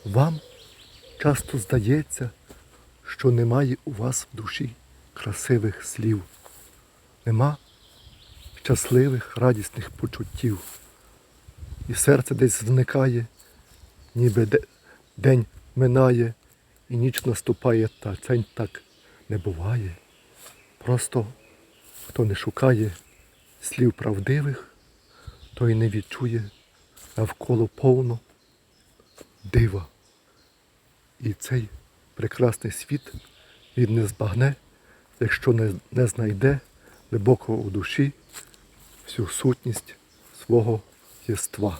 Вам часто здається, що немає у вас в душі красивих слів, нема щасливих, радісних почуттів. І серце десь зникає, ніби день минає, і ніч наступає, та це так не буває. Просто хто не шукає слів правдивих, той не відчує навколо повно дива. І цей прекрасний світ він не збагне, якщо не знайде глибоко у душі всю сутність свого єства.